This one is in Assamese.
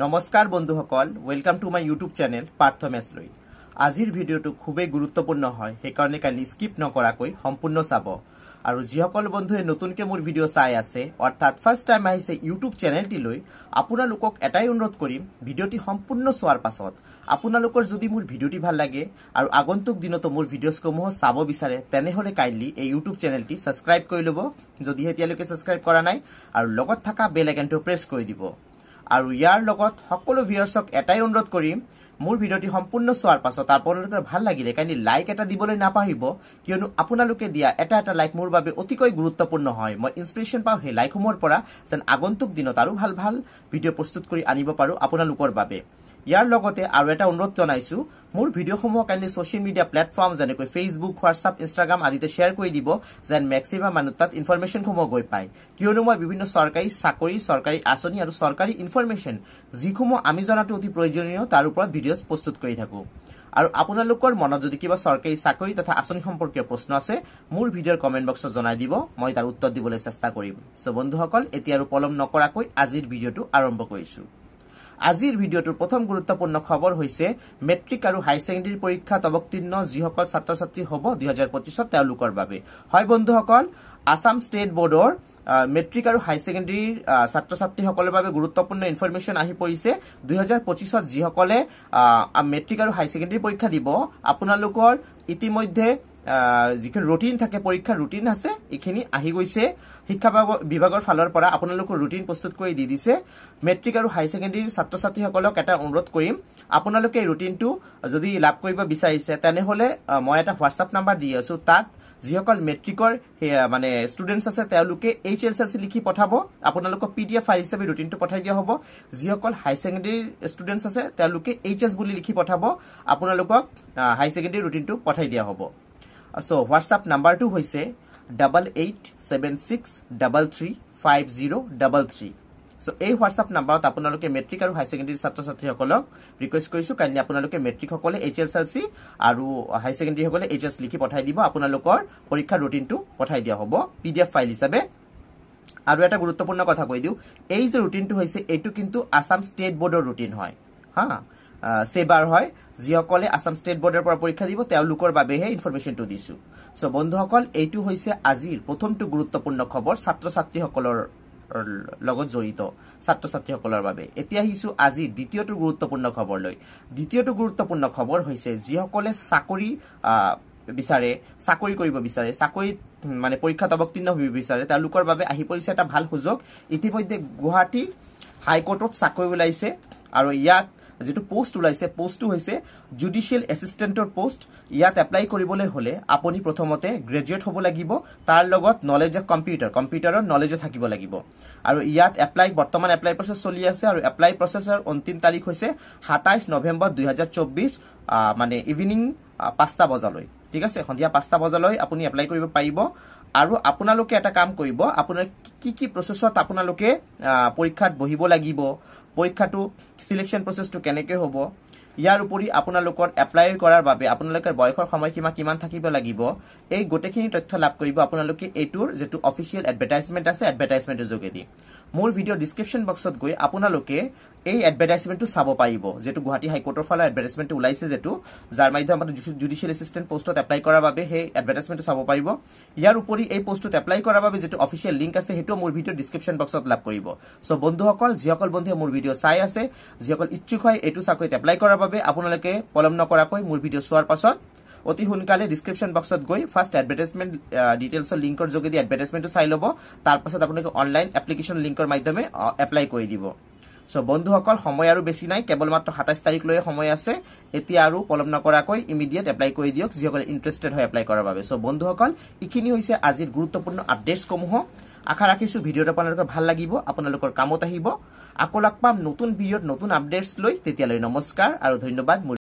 নমস্কাৰ বন্ধুসকল, welcome to my YouTube channel Partha মেছলৈ। আজিৰ ভিডিঅ'টো খুবেই গুৰুত্বপূৰ্ণ হয়, সেইকাৰণে কালি স্কিপ নকৰাকৈ সম্পূৰ্ণ চাব। আৰু যিসকল বন্ধুৱে নতুনকৈ মোৰ ভিডিঅ' চাই আছে, অৰ্থাৎ ফাৰ্ষ্ট টাইম আহিছে ইউটিউব চেনেলটিলৈ, আপোনালোকক এটাই অনুৰোধ কৰিম, ভিডিঅ'টি সম্পূৰ্ণ চোৱাৰ পাছত আপোনালোকৰ যদি মোৰ ভিডিঅ'টি ভাল লাগে আৰু আগন্তুক দিনতো মোৰ ভিডিঅ'সমূহ চাব বিচাৰে, তেনেহ'লে কাইণ্ডলি এই ইউটিউব চেনেলটি ছাবস্ক্ৰাইব কৰি ল'ব যদি এতিয়ালৈকে ছাবস্ক্ৰাইব কৰা নাই, আৰু লগত থকা বেল আইকনটো প্ৰেছ কৰি দিব। আৰু ইয়াৰ লগত সকলো ভিউয়াৰ্সক এটাই অনুৰোধ কৰিম, মোৰ ভিডিঅ'টি সম্পূৰ্ণ চোৱাৰ পাছত আপোনালোকৰ ভাল লাগিলে কাইণ্ডলি লাইক এটা দিবলৈ নাপাহৰিব, কিয়নো আপোনালোকে দিয়া এটা লাইক মোৰ বাবে অতিকৈ গুৰুত্বপূৰ্ণ হয়। মই ইনস্পিৰেশ্যন পাওঁ সেই লাইকসমূহৰ পৰা, যেন আগন্তুক দিনত আৰু ভাল ভাল ভিডিঅ' প্ৰস্তুত কৰি আনিব পাৰোঁ আপোনালোকৰ বাবে। ইয়াৰ লগতে আৰু এটা অনুৰোধ জনাইছো, মোৰ ভিডিঅ'সমূহ কাইণ্ডলি ছ'চিয়েল মিডিয়া প্লেটফৰ্ম যেনেকৈ ফেচবুক, হোৱাটছআপ, ইনষ্টাগ্ৰাম আদিতে শ্বেয়াৰ কৰি দিব, যেন মেক্সিমাম মানুহ তাত ইনফৰমেশ্যনসমূহ গৈ পায়। কিয়নো মই বিভিন্ন চৰকাৰী চাকৰি, চৰকাৰী আঁচনি আৰু চৰকাৰী ইনফৰমেশ্যন যিসমূহ আমি জনাটো অতি প্ৰয়োজনীয়, তাৰ ওপৰত ভিডিঅ' প্ৰস্তুত কৰি থাকোঁ। আৰু আপোনালোকৰ মনত যদি কিবা চৰকাৰী চাকৰি তথা আঁচনি সম্পৰ্কীয় প্ৰশ্ন আছে, মোৰ ভিডিঅ'ৰ কমেণ্ট বক্সত জনাই দিব, মই তাৰ উত্তৰ দিবলৈ চেষ্টা কৰিম। চ' বন্ধুসকল, এতিয়া আৰু পলম নকৰাকৈ আজিৰ ভিডিঅ'টো আৰম্ভ কৰিছোঁ। আজিৰ ভিডিঅ'টোৰ প্ৰথম গুৰুত্বপূৰ্ণ খবৰ হৈছে মেট্ৰিক আৰু হাই ছেকেণ্ডেৰী পৰীক্ষাত অৱতীৰ্ণ যিসকল ছাত্ৰ ছাত্ৰী হ'ব 2025 তেওঁলোকৰ বাবে। হয় বন্ধুসকল, আসাম ষ্টেট বোৰ্ডৰ মেট্ৰিক আৰু হাই ছেকেণ্ডেৰীৰ ছাত্ৰ ছাত্ৰীসকলৰ বাবে গুৰুত্বপূৰ্ণ ইনফৰমেশ্যন আহি পৰিছে। 2025 যিসকলে মেট্ৰিক আৰু হাই ছেকেণ্ডেৰী পৰীক্ষা দিব, আপোনালোকৰ ইতিমধ্যে যিখন ৰুটিন থাকে, পৰীক্ষাৰ ৰুটিন আছে, এইখিনি আহি গৈছে। শিক্ষা বিভাগৰ ফালৰ পৰা আপোনালোকৰ ৰুটিন প্ৰস্তুত কৰি দি দিছে। মেট্ৰিক আৰু হাই ছেকেণ্ডেৰীৰ ছাত্ৰ ছাত্ৰীসকলক এটা অনুৰোধ কৰিম, আপোনালোকে এই ৰুটিনটো যদি লাভ কৰিব বিচাৰিছে, তেনেহ'লে মই এটা হোৱাটছআপ নাম্বাৰ দি আছো, তাত যিসকল মেট্ৰিকৰ মানে ষ্টুডেণ্টছ আছে তেওঁলোকে HSLC লিখি পঠাব, আপোনালোকক PDF ফাইল হিচাপে ৰুটিনটো পঠাই দিয়া হ'ব। যিসকল হাই ছেকেণ্ডেৰীৰ ষ্টুডেণ্টছ আছে তেওঁলোকে HS বুলি লিখি পঠাব, আপোনালোকক হাই ছেকেণ্ডেৰী ৰুটিনটো পঠাই দিয়া হ'ব। চ' হোৱাটছআপ নাম্বাৰটো হৈছে 8876335033। চ' এই হোৱাটছআপ নাম্বাৰত আপোনালোকে মেট্ৰিক আৰু হাই ছেকেণ্ডেৰী ছাত্ৰ ছাত্ৰীসকলক ৰিকুৱেষ্ট কৰিছোঁ, কাইণ্ডলি আপোনালোকে মেট্ৰিকসকলে HSLC আৰু হাই ছেকেণ্ডেৰীসকলে HS লিখি পঠাই দিব, আপোনালোকৰ পৰীক্ষাৰ ৰুটিনটো পঠাই দিয়া হ'ব PDF ফাইল হিচাপে। আৰু এটা গুৰুত্বপূৰ্ণ কথা কৈ দিওঁ, এই যে ৰুটিনটো হৈছে এইটো কিন্তু আসাম ষ্টেট বোৰ্ডৰ ৰুটিন হয়, হা, সেবাৰ হয়। যিসকলে আসাম ষ্টেট বোৰ্ডৰ পৰা পৰীক্ষা দিব তেওঁলোকৰ বাবেহে ইনফৰমেশ্যনটো দিছো। চ' বন্ধুসকল, এইটো হৈছে আজিৰ প্ৰথমটো গুৰুত্বপূৰ্ণ খবৰ ছাত্ৰ ছাত্ৰীসকলৰ লগত জড়িত ছাত্ৰ ছাত্ৰীসকলৰ বাবে। এতিয়া আহিছোঁ আজিৰ দ্বিতীয়টো গুৰুত্বপূৰ্ণ খবৰলৈ। দ্বিতীয়টো গুৰুত্বপূৰ্ণ খবৰ হৈছে যিসকলে চাকৰি বিচাৰে, চাকৰি কৰিব বিচাৰে, চাকৰিত মানে পৰীক্ষাত অৱতীৰ্ণ হ'ব বিচাৰে, তেওঁলোকৰ বাবে আহি পৰিছে এটা ভাল সুযোগ। ইতিমধ্যে গুৱাহাটী হাইকোৰ্টত চাকৰি ওলাইছে, আৰু ইয়াত যিটো পোষ্ট ওলাইছে, পোষ্টটো হৈছে জুডিচিয়েল এছিষ্টেণ্টৰ পোষ্ট। ইয়াত এপ্লাই কৰিবলৈ হ'লে আপুনি প্ৰথমতে গ্ৰেজুৱেট হ'ব লাগিব, তাৰ লগত নলেজ অফ কম্পিউটাৰৰ নলেজো থাকিব লাগিব। আৰু ইয়াত বৰ্তমান এপ্লাই প্ৰচেছ চলি আছে, আৰু এপ্লাই প্ৰচেছৰ অন্তিম তাৰিখ হৈছে 27 নৱেম্বৰ 2024, মানে ইভিনিং 5টা বজালৈ, ঠিক আছে, সন্ধিয়া 5টা বজালৈ আপুনি এপ্লাই কৰিব পাৰিব। আৰু আপোনালোকে এটা কাম কৰিব, আপোনাৰ কি প্ৰচেছত আপোনালোকে পৰীক্ষাত বহিব লাগিব, পৰীক্ষাটো চিলেকশ্যন প্ৰচেছটো কেনেকৈ হ'ব, ইয়াৰ উপৰি আপোনালোকৰ এপ্লাই কৰাৰ বাবে আপোনালোকৰ বয়সৰ সময়সীমা কিমান থাকিব লাগিব, এই গোটেইখিনি তথ্য লাভ কৰিব আপোনালোকে এইটোৰ যিটো অফিচিয়েল এডভাৰটাইজমেণ্ট আছে, এডভাৰটাইজমেণ্টৰ যোগেদি। মোৰ ভিডিঅ' ডিছক্ৰিপশ্যন বক্সত গৈ আপোনালোকে এই এডভাৰটাইজমেণ্টটো চাব পাৰিব, যিটো গুৱাহাটী হাইকোৰ্টৰ ফালে এডভাৰটাইজমেণ্টটো ওলাইছে, যাৰ মাধ্যমত জুডিচিয়েল এছিষ্টেণ্ট পোষ্টত এপ্লাই কৰাৰ বাবে সেই এডভাৰটাইজমেণ্টটো চাব পাৰিব। ইয়াৰ উপৰি এই পোষ্টটোত এপ্লাই কৰাৰ বাবে যিটো অফিচিয়েল লিংক আছে, সেইটো মোৰ ভিডিঅ' ডিছক্ৰিপশ্যন বক্সত লাভ কৰিব। চ' বন্ধুসকল, যিসকল বন্ধুৱে মোৰ ভিডিঅ' চাই আছে, যিসকল ইচ্ছুক হয় এইটো চাকৰিত এপ্লাই কৰাৰ বাবে, আপোনালোকে পলম নকৰাকৈ মোৰ ভিডিঅ' চোৱাৰ পাছত অতি সোনকালে ডিছক্ৰিপশ্যন বক্সত গৈ ফাৰ্ষ্ট এডভাৰটাইজমেণ্ট ডিটেইলছৰ লিংকৰ যোগেদি এডভাৰটাইজমেণ্টটো চাই ল'ব, তাৰপাছত আপোনালোকে অনলাইন এপ্লিকেশ্যন লিংকৰ মাধ্যমে এপ্লাই কৰি দিব। চ' বন্ধুসকল, সময় আৰু বেছি নাই, কেৱল মাত্ৰ 27 তাৰিখলৈহে সময় আছে। এতিয়া আৰু পলম নকৰাকৈ ইমিডিয়েট এপ্লাই কৰি দিয়ক, যিসকলে ইণ্টাৰেষ্টেড হয় এপ্লাই কৰাৰ বাবে। চ' বন্ধুসকল, এইখিনি হৈছে আজিৰ গুৰুত্বপূৰ্ণ আপডেটছসমূহ। আশা ৰাখিছোঁ ভিডিঅ'টো আপোনালোকৰ ভাল লাগিব, আপোনালোকৰ কামত আহিব। আকৌ লগ পাম নতুন ভিডিঅ'ত নতুন আপডেটছ লৈ। তেতিয়ালৈ নমস্কাৰ আৰু ধন্যবাদ।